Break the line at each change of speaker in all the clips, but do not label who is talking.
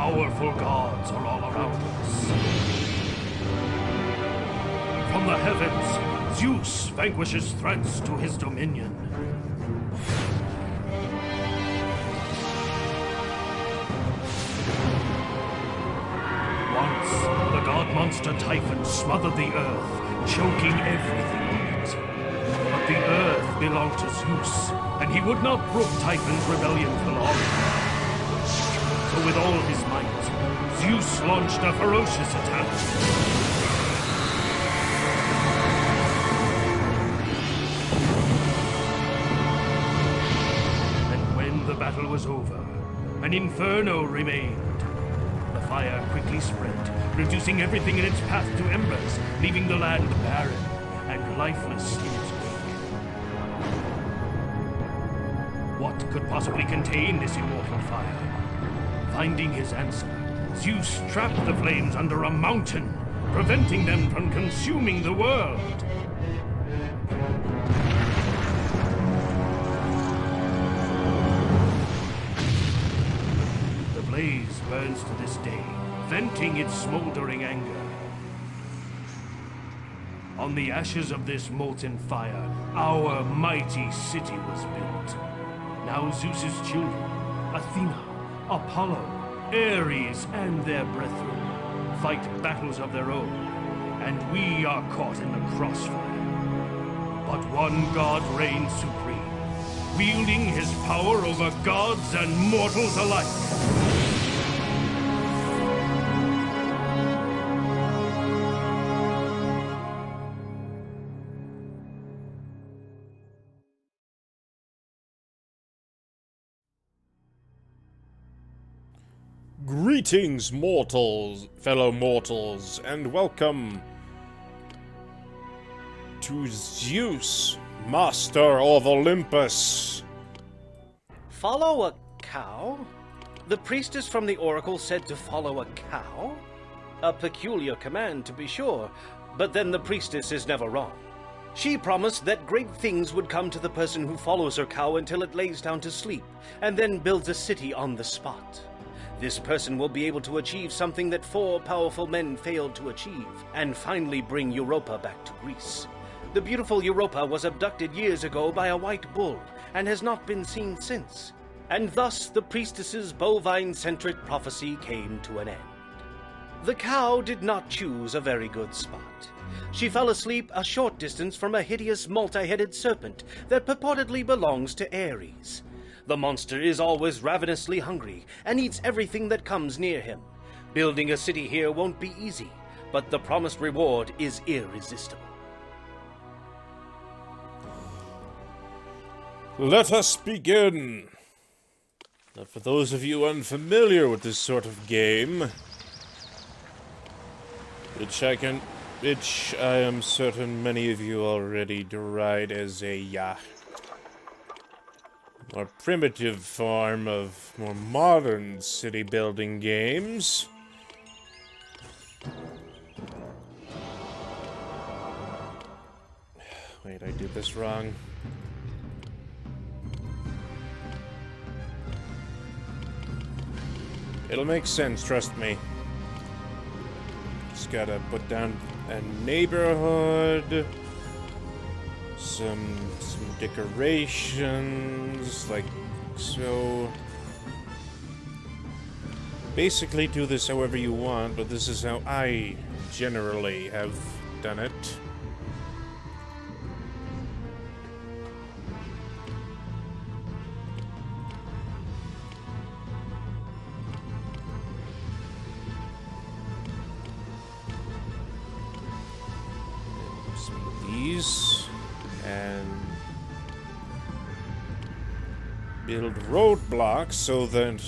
powerful gods are all around us. From the heavens, Zeus vanquishes threats to his dominion. Once, the god monster Typhon smothered the earth, choking everything on it. But the earth belonged to Zeus, and he would not brook Typhon's rebellion for long. So with all his might, Zeus launched a ferocious attack. And when the battle was over, an inferno remained. The fire quickly spread, reducing everything in its path to embers, leaving the land barren and lifeless in its wake. What could possibly contain this immortal fire? Finding his answer, Zeus trapped the flames under a mountain, preventing them from consuming the world. The blaze burns to this day, venting its smoldering anger. On the ashes of this molten fire, our mighty city was built. Now Zeus's children, Athena, Apollo, Ares, and their brethren fight battles of their own, and we are caught in the crossfire. But one god reigns supreme, wielding his power over gods and mortals alike.
Greetings, fellow mortals, and welcome to Zeus, master of Olympus.
Follow a cow? The priestess from the oracle said to follow a cow? A peculiar command, to be sure, but then the priestess is never wrong. She promised that great things would come to the person who follows her cow until it lays down to sleep, and then builds a city on the spot. This person will be able to achieve something that 4 powerful men failed to achieve, and finally bring Europa back to Greece. The beautiful Europa was abducted years ago by a white bull, and has not been seen since. And thus the priestess's bovine-centric prophecy came to an end. The cow did not choose a very good spot. She fell asleep a short distance from a hideous multi-headed serpent that purportedly belongs to Ares. The monster is always ravenously hungry and eats everything that comes near him. Building a city here won't be easy, but the promised reward is irresistible.
Let us begin. Now, for those of you unfamiliar with this sort of game, which I am certain many of you already deride as a more primitive form of more modern city building games. Wait, I did this wrong. It'll make sense, trust me. Just gotta put down a neighborhood, some decorations, like so. Basically do this however you want, but this is how I generally have done it. These and build roadblocks so that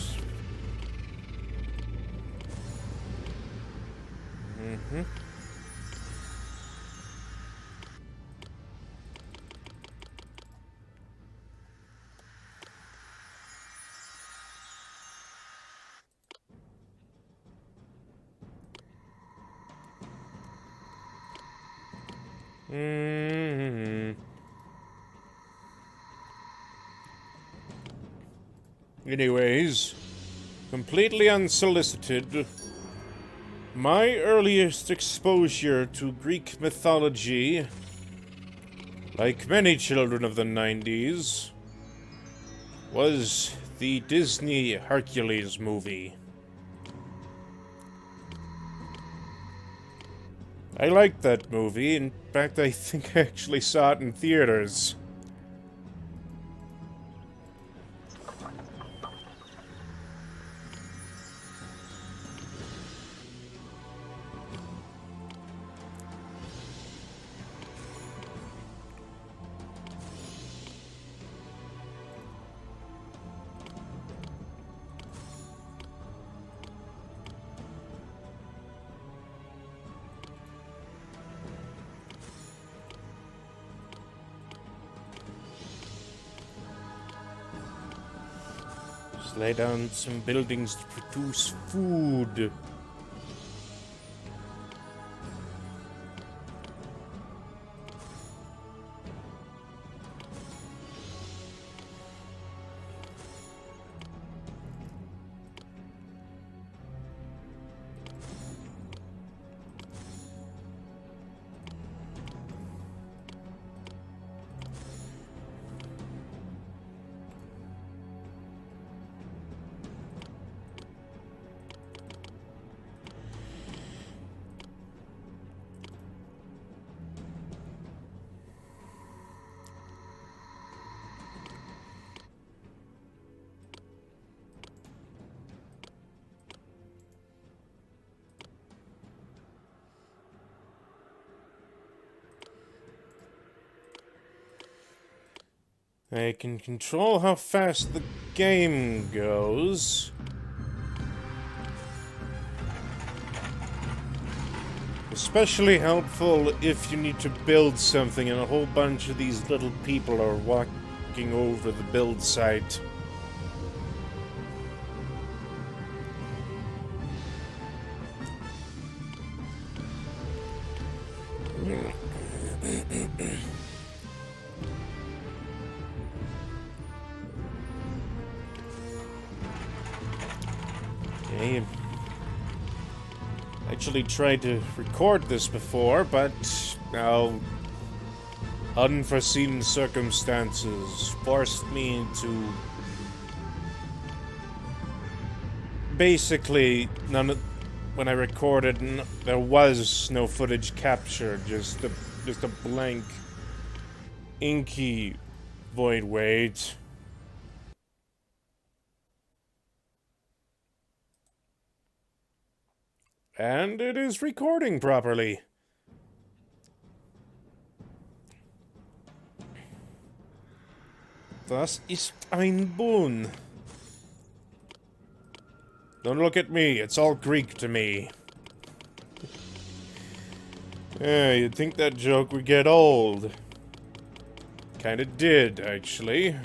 Anyways, completely unsolicited, my earliest exposure to Greek mythology, like many children of the 90s, was the Disney Hercules movie. I liked that movie. In fact, I think I actually saw it in theaters. Just lay down some buildings to produce food. I can control how fast the game goes. Especially helpful if you need to build something and a whole bunch of these little people are walking over the build site. I actually tried to record this before, but now unforeseen circumstances forced me to basically when I recorded, there was no footage captured, just a blank inky void wait. And it is recording properly. Das ist ein Boon. Don't look at me, it's all Greek to me. Yeah, you'd think that joke would get old. Kinda did, actually.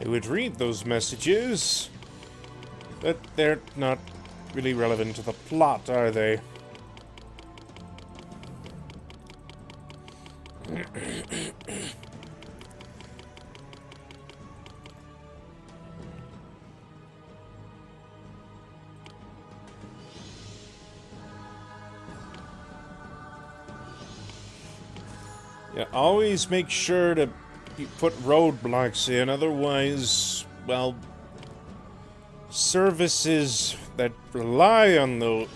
I would read those messages, but they're not really relevant to the plot, are they? Yeah, always make sure to put roadblocks in, otherwise, well, services that rely on those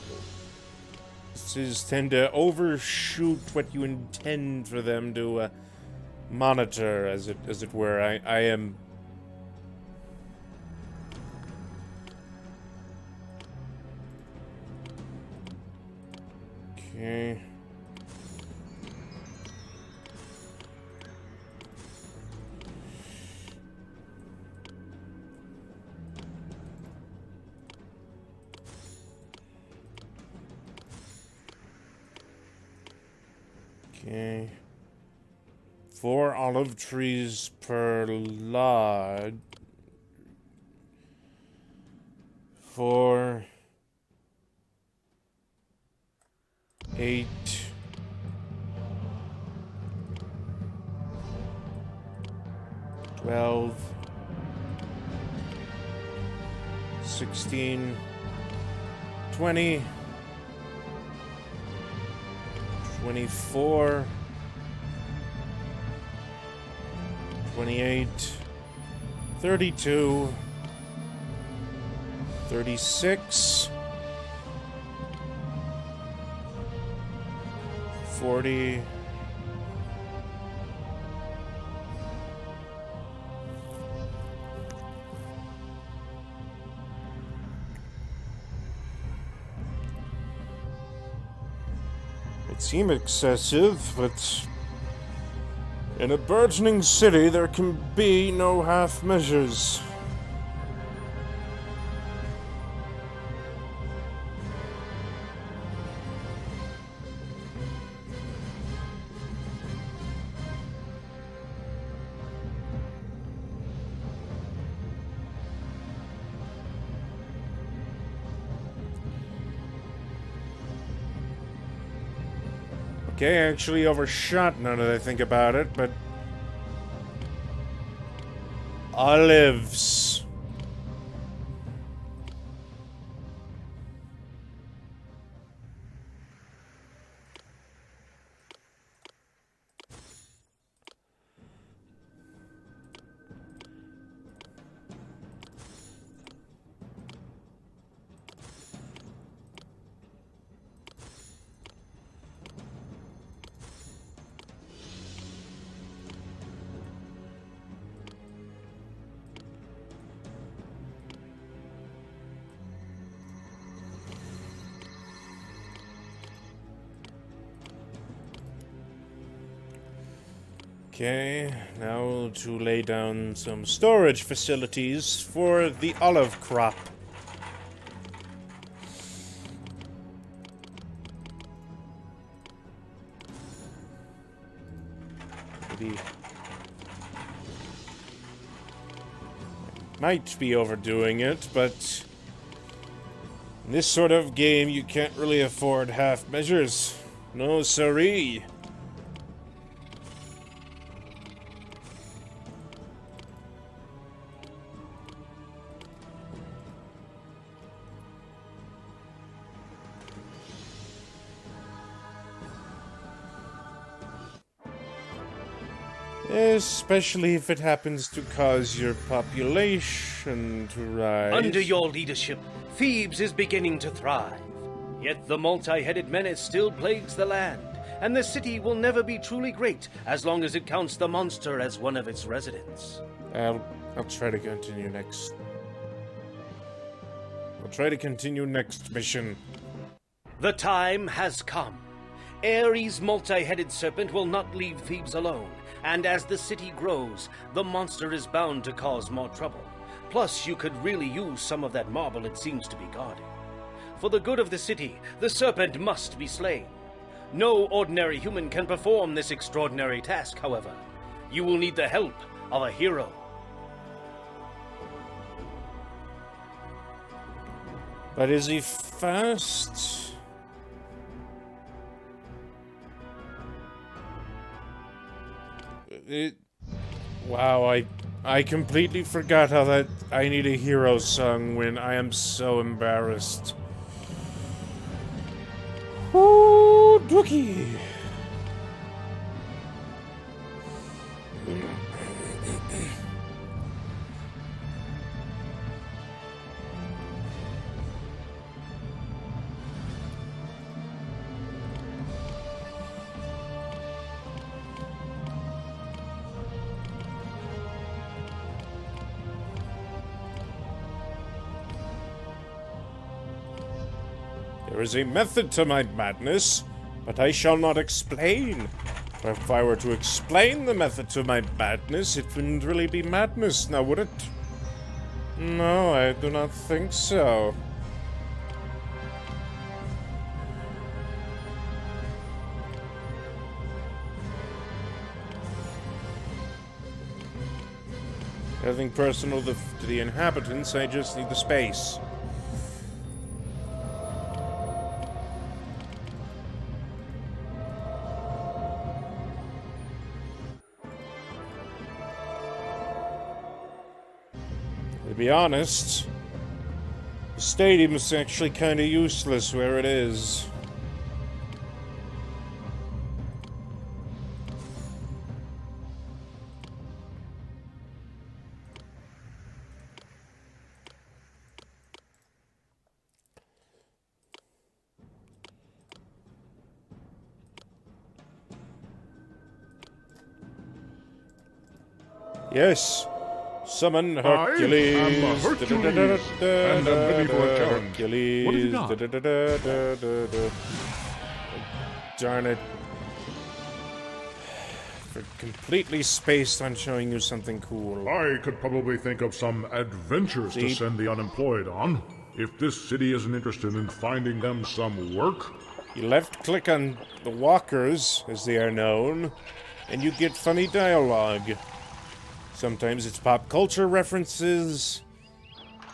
tend to overshoot what you intend for them to monitor, as it were. I am... Okay... Okay. 4 olive trees per lodge. 4, 8, 12, 16, 20, 24, 28, 32, 36, 40, 'It seems excessive, but in a burgeoning city there can be no half measures. Okay, I actually overshot now that I think about it, but... Olives. Okay, now to lay down some storage facilities for the olive crop. Maybe... might be overdoing it, but... in this sort of game, you can't really afford half measures. No siree. Especially if it happens to cause your population to rise.
Under your leadership, Thebes is beginning to thrive. Yet the multi-headed menace still plagues the land, and the city will never be truly great as long as it counts the monster as one of its residents.
I'll try to continue next. I'll try to continue next mission.
The time has come. Ares' multi-headed serpent will not leave Thebes alone, and as the city grows, the monster is bound to cause more trouble. Plus, you could really use some of that marble it seems to be guarding. For the good of the city, the serpent must be slain. No ordinary human can perform this extraordinary task, however. You will need the help of a hero.
But is he fast? Wow, I completely forgot how that I need a hero song when I am so embarrassed. Ooh, Dookie. There is a method to my madness, but I shall not explain. For if I were to explain the method to my madness, it wouldn't really be madness, now would it? No, I do not think so. Nothing personal to the inhabitants, I just need the space. To be honest, the stadium's actually kind of useless where it is. Yes. Summon Hercules.
I am Hercules, and I'm ready for a challenge.
Hercules.
What have you got?
Darn it. For completely spaced on showing you something cool.
I could probably think of some adventures to send the unemployed on. If this city isn't interested in finding them some work.
You left-click on the walkers, as they are known, and you get funny dialogue. Sometimes it's pop culture references.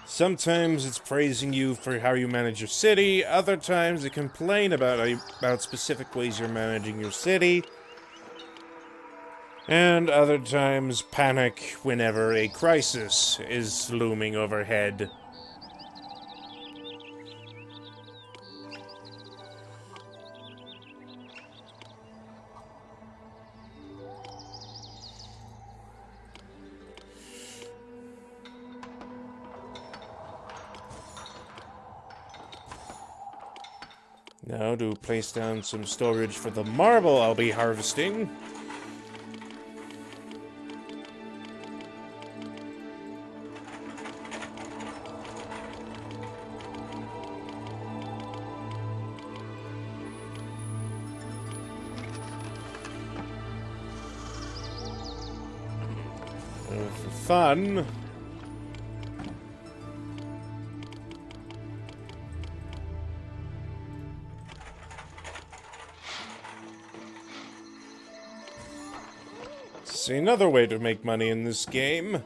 Sometimes it's praising you for how you manage your city. Other times they complain about specific ways you're managing your city. And other times panic whenever a crisis is looming overhead. Now to place down some storage for the marble I'll be harvesting. For fun. See, another way to make money in this game.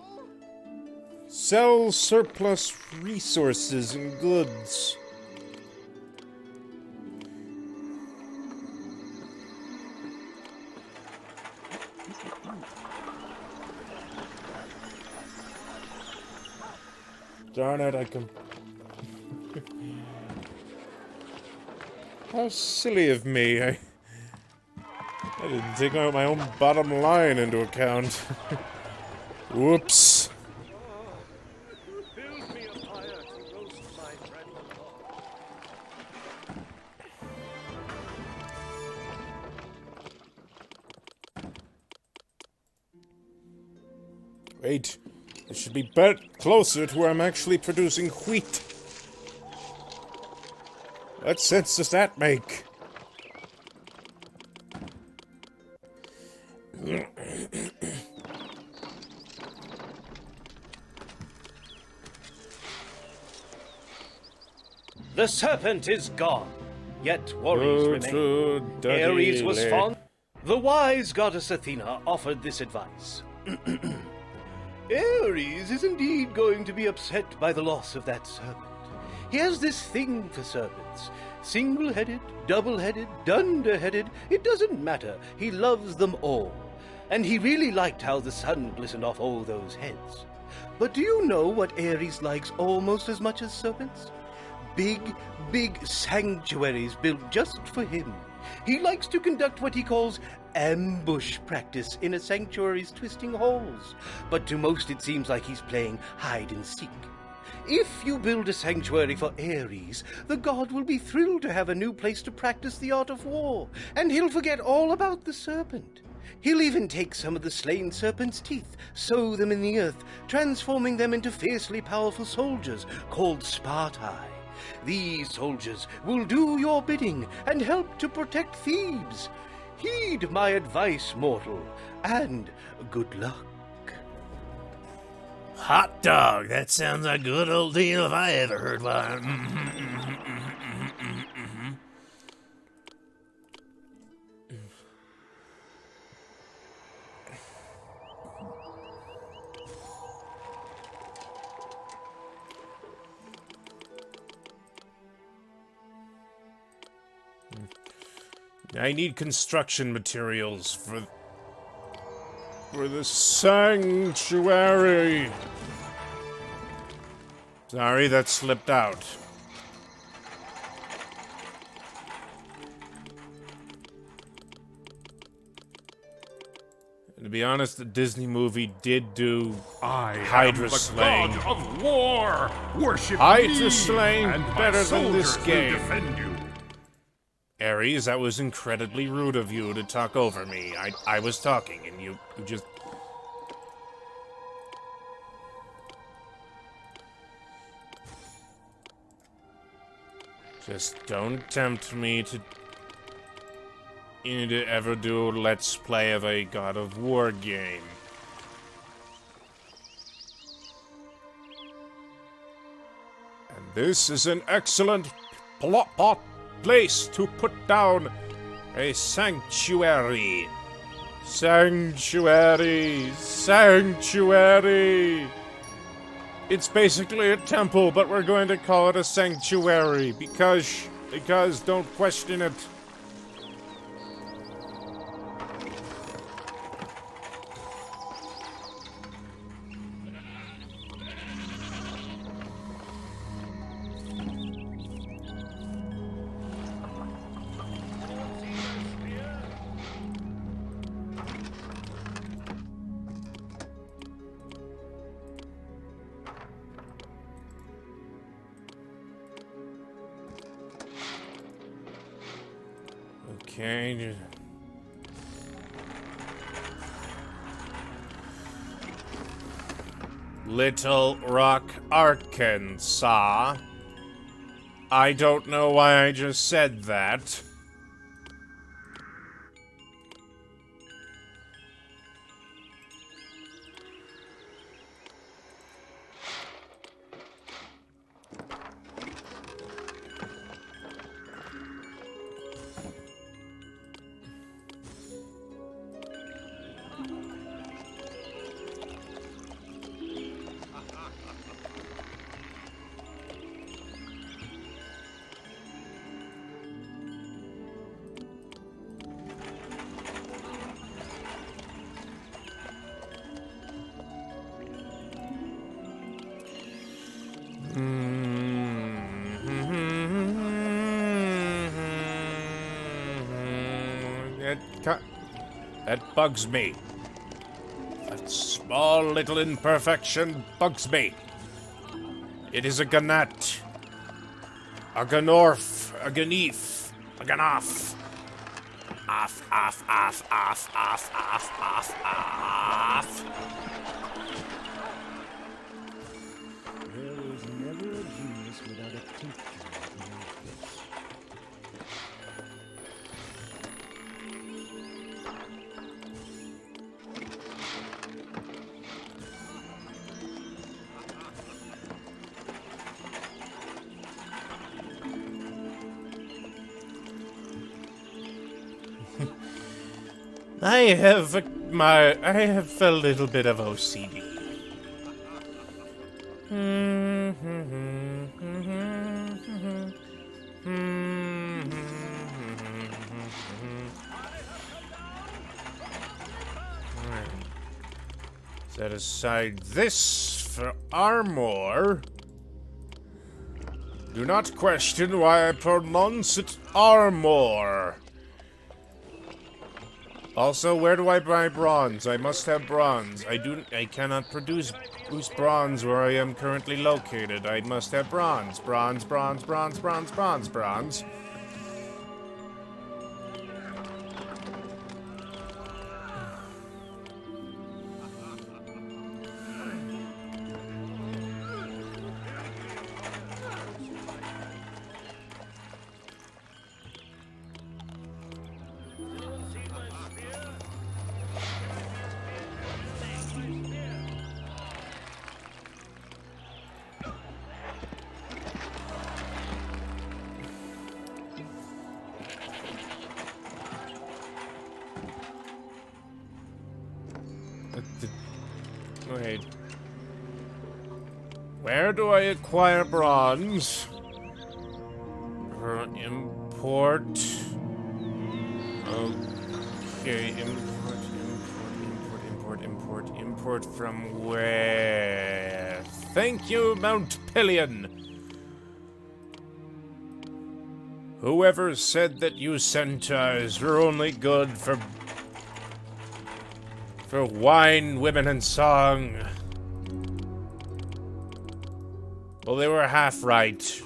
Sell surplus resources and goods. Darn it, I can... How silly of me. I didn't take out my own bottom line into account. Whoops.
Build me a fire to roast my friend.
Wait. I should be closer to where I'm actually producing wheat. What sense does that make?
The serpent is gone, yet worries
Oh,
remain. Ares was fond. The wise goddess Athena offered this advice. Ares is indeed going to be upset by the loss of that serpent. He has this thing for serpents. Single-headed, double-headed, dunder-headed, it doesn't matter. He loves them all. And he really liked how the sun glistened off all those heads. But do you know what Ares likes almost as much as serpents? Big, big sanctuaries built just for him. He likes to conduct what he calls ambush practice in a sanctuary's twisting halls. But to most it seems like he's playing hide and seek. If you build a sanctuary for Ares, the god will be thrilled to have a new place to practice the art of war, and he'll forget all about the serpent. He'll even take some of the slain serpent's teeth, sow them in the earth, transforming them into fiercely powerful soldiers called Spartai. These soldiers will do your bidding and help to protect Thebes. Heed my advice, mortal, and good luck.
Hot dog. That sounds like a good old deal if I ever heard one.
I need construction materials for the sanctuary. Sorry, that slipped out. To be honest, the Disney movie did do Hydra slaying.
God of war! Worship
Hydra
me,
slaying
and my
better than this
soldiers will
game.
defend you.
Ares, that was incredibly rude of you to talk over me. I was talking, and you just... Just don't tempt me to ever do a Let's Play of a God of War game. And this is an excellent place to put down a sanctuary. Sanctuary. Sanctuary. It's basically a temple, but we're going to call it a sanctuary because don't question it. Okay. Little Rock, Arkansas. I don't know why I just said that. That bugs me. That small little imperfection bugs me. It is a ganat. A ganorf. A ganif. A ganoff. Off, off, off, off, off, off, off, off.
There is never a genius without a tincture like this.
I have a little bit of OCD. Set aside this for armor. Do not question why I pronounce it armor. Also, where do I buy bronze? I must have bronze. I cannot produce bronze where I am currently located. I must have bronze. Bronze, bronze, bronze, bronze, bronze, bronze. Wait. Where do I acquire bronze? Import. Okay, import from where? Thank you, Mount Pillion. Whoever said that you centaurs were only good for wine, women, and song. Well, they were half right.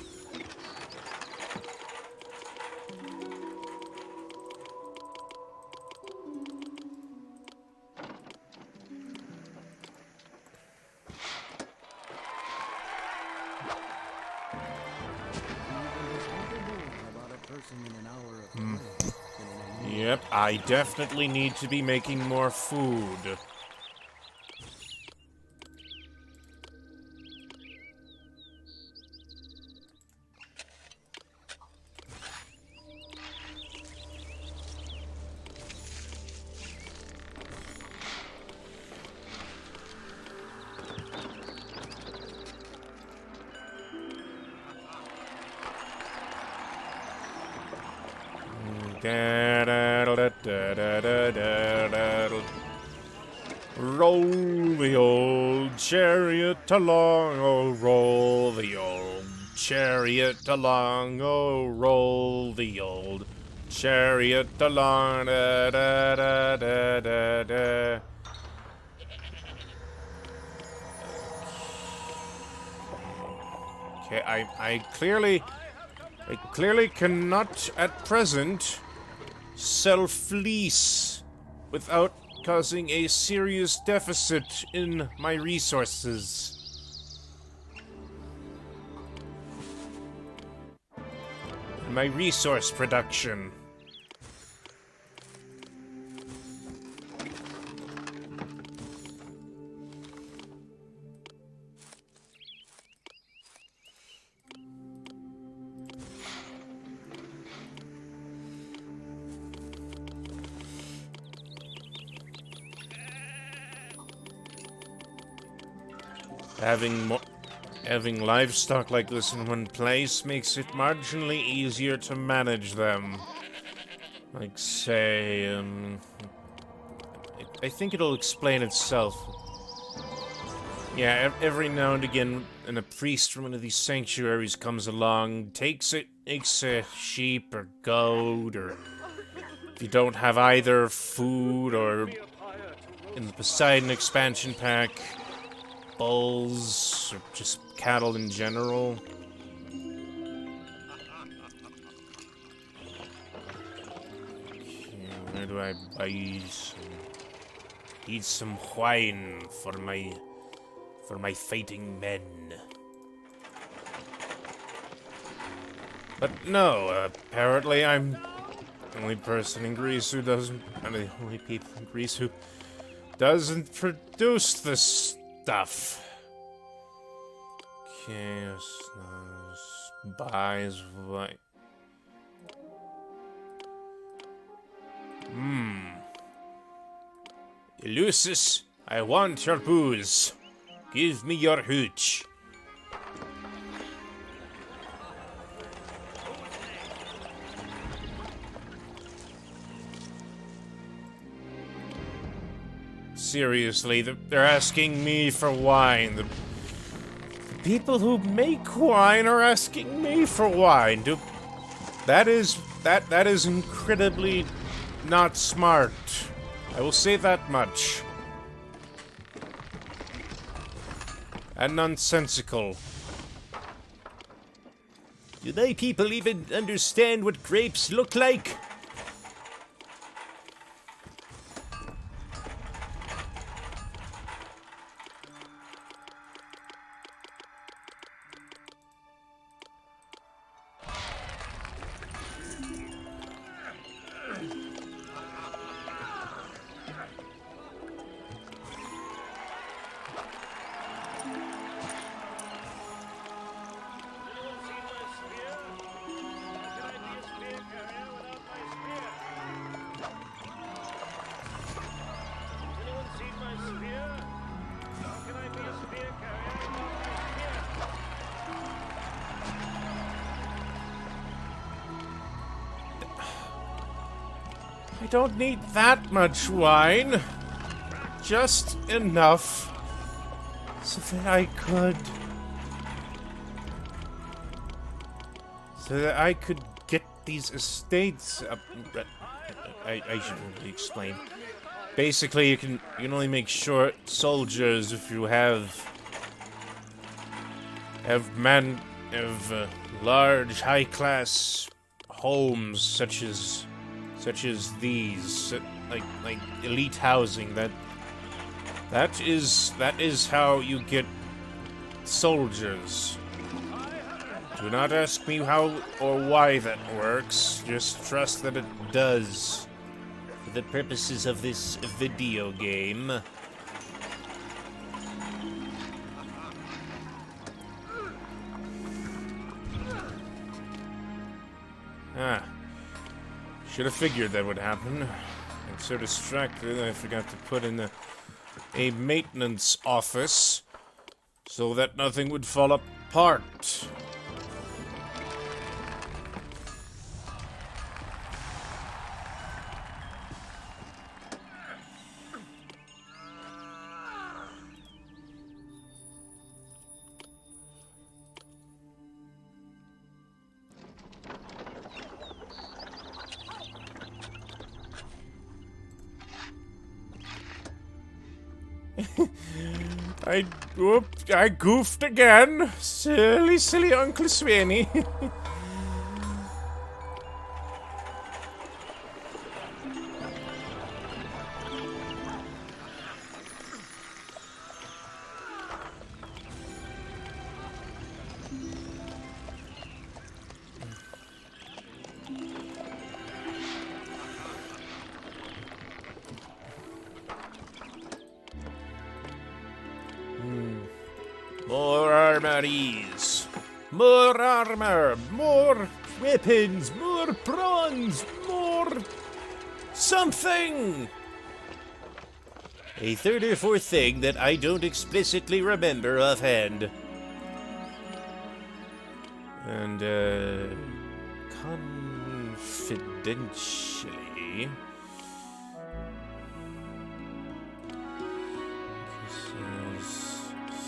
Yep, I definitely need to be making more food. Roll the old chariot along, oh, roll the old chariot along, oh, roll the old chariot along, da da da da da da. Okay, I clearly cannot at present sell fleece without causing a serious deficit in my resources. My resource production. Having livestock like this in one place makes it marginally easier to manage them. Like, say, I think it'll explain itself. Yeah, every now and again, a priest from one of these sanctuaries comes along, takes a sheep or goat, or if you don't have either food or in the Poseidon expansion pack, bulls, or just cattle in general. Okay, where do I buy eat some wine for my fighting men? But no, apparently I'm the only person in Greece who doesn't, the only people in Greece who doesn't produce this stuff. Okay, buys what? Eleusis, I want your booze. Give me your hooch. Seriously, they're asking me for wine. The people who make wine are asking me for wine. That is incredibly not smart. I will say that much. And nonsensical. Do they people even understand what grapes look like? I don't need that much wine. Just enough so that I could get these estates up. I should really explain. Basically, you can only make short soldiers if you have large, high-class homes such as these, like elite housing. That is how you get soldiers. Do not ask me how or why that works. Just trust that it does. For the purposes of this video game. Should have figured that would happen. I'm so distracted I forgot to put in a maintenance office so that nothing would fall apart. I goofed again. Silly Uncle Swinney. More armories. More armor. More weapons. More bronze. More something. A third or fourth thing that I don't explicitly remember offhand. And, confidentially...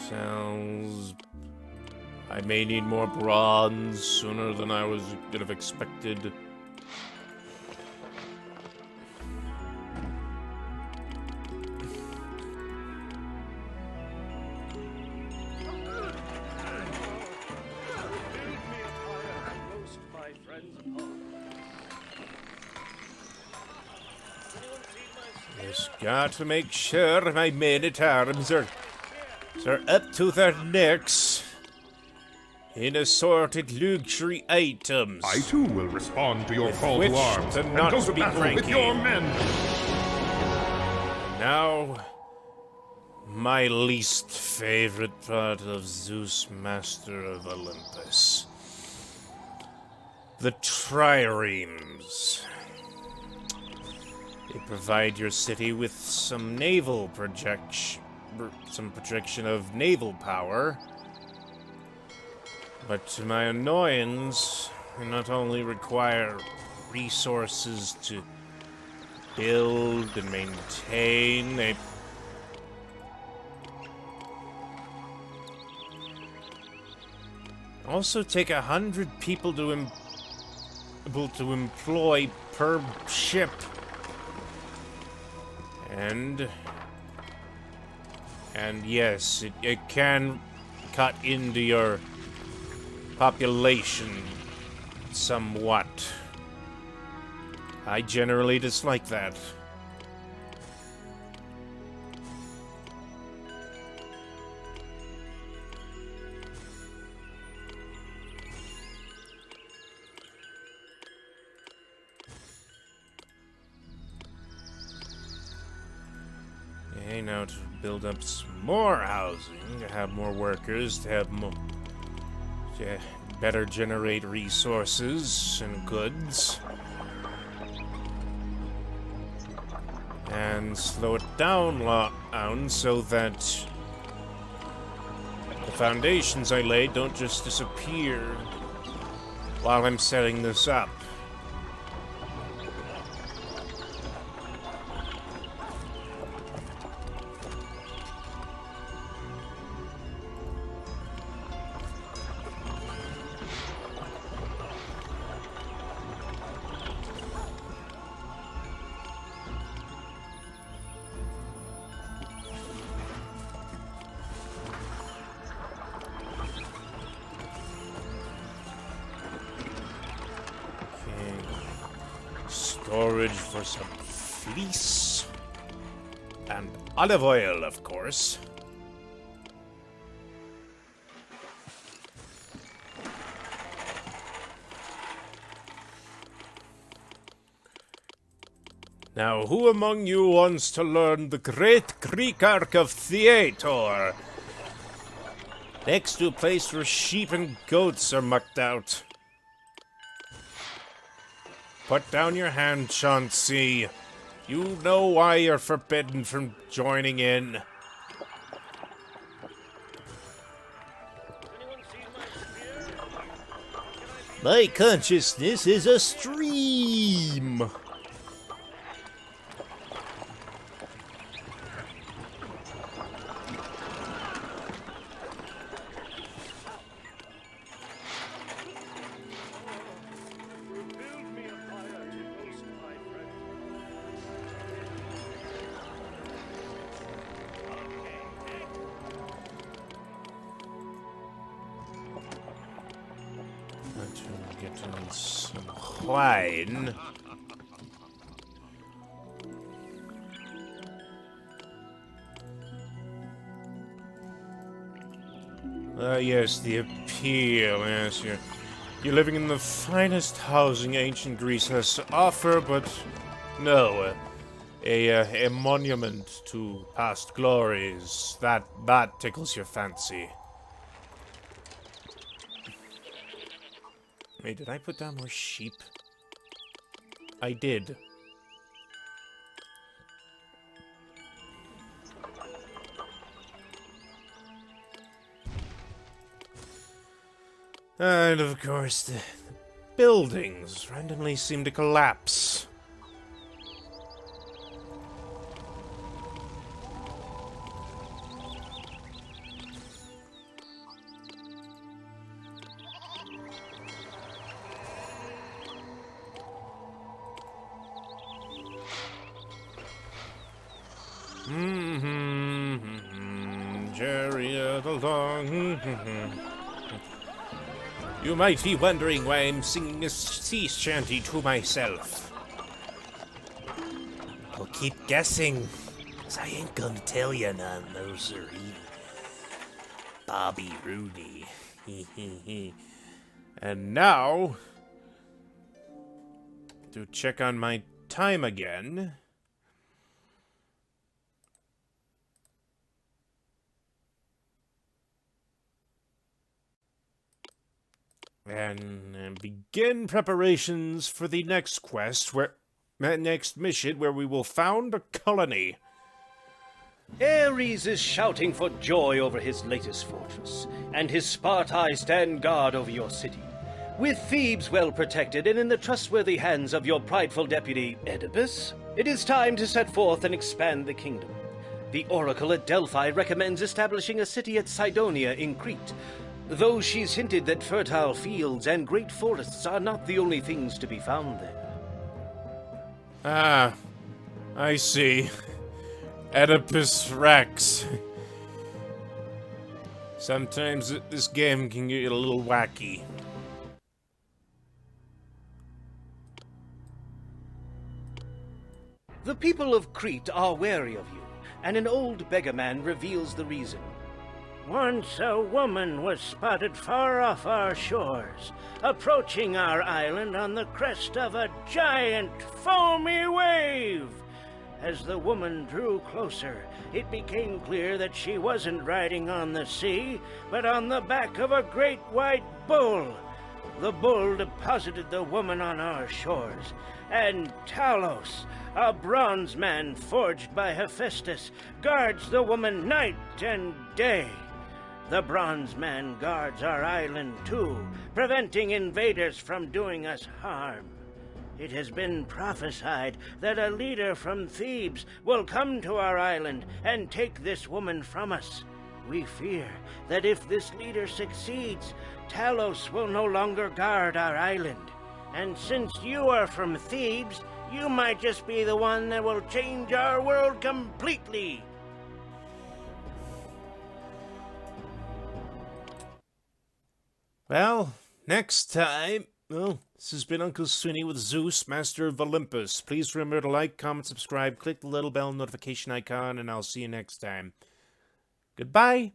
Sounds... I may need more bronze sooner than I could have expected. Just got to make sure my men-at-arms are up to their necks in assorted luxury items.
I too will respond to your call
which
to arms
to
and
not
go to
be
battle with
cranky.
your men.
Now, my least favorite part of Zeus, Master of Olympus. The triremes. They provide your city with some projection of naval power. But to my annoyance, they not only require resources to build and maintain, they also take 100 people to employ per ship. And yes, it can cut into your population somewhat. I generally dislike that. Okay, now to build up some more housing, to have more workers, to have more, to better generate resources and goods. And slow it down so that the foundations I laid don't just disappear while I'm setting this up. storage for some fleece. And olive oil, of course. Now, who among you wants to learn the great Greek arc of theater? Next to a place where sheep and goats are mucked out. Put down your hand, Chauncey. You know why you're forbidden from joining in.
My consciousness is a stream.
Get some wine. Yes, the appeal. Yes, you're living in the finest housing ancient Greece has to offer, but no, a monument to past glories. That tickles your fancy. Wait, did I put down more sheep? I did. And of course, the buildings randomly seem to collapse. Chariot along. You might be wondering why I'm singing a sea shanty to myself.
I'll keep guessing, 'cause I ain't gonna tell you none, no siree. Bobby Rooney.
And now, to check on my time again. And begin preparations for the next quest, next mission, where we will found a colony.
Ares is shouting for joy over his latest fortress, and his Spartai stand guard over your city. With Thebes well protected and in the trustworthy hands of your prideful deputy, Oedipus, it is time to set forth and expand the kingdom. The oracle at Delphi recommends establishing a city at Cydonia in Crete, though she's hinted that fertile fields and great forests are not the only things to be found there.
Ah, I see. Oedipus Rex. Sometimes this game can get a little wacky.
The people of Crete are wary of you, and an old beggar man reveals the reason.
Once a woman was spotted far off our shores, approaching our island on the crest of a giant, foamy wave. As the woman drew closer, it became clear that she wasn't riding on the sea, but on the back of a great white bull. The bull deposited the woman on our shores, and Talos, a bronze man forged by Hephaestus, guards the woman night and day. The bronze man guards our island too, preventing invaders from doing us harm. It has been prophesied that a leader from Thebes will come to our island and take this woman from us. We fear that if this leader succeeds, Talos will no longer guard our island. And since you are from Thebes, you might just be the one that will change our world completely.
Well, next time, Well, this has been Uncle Swinney with Zeus, Master of Olympus. Please remember to like, comment, subscribe, click the little bell notification icon, and I'll see you next time. Goodbye!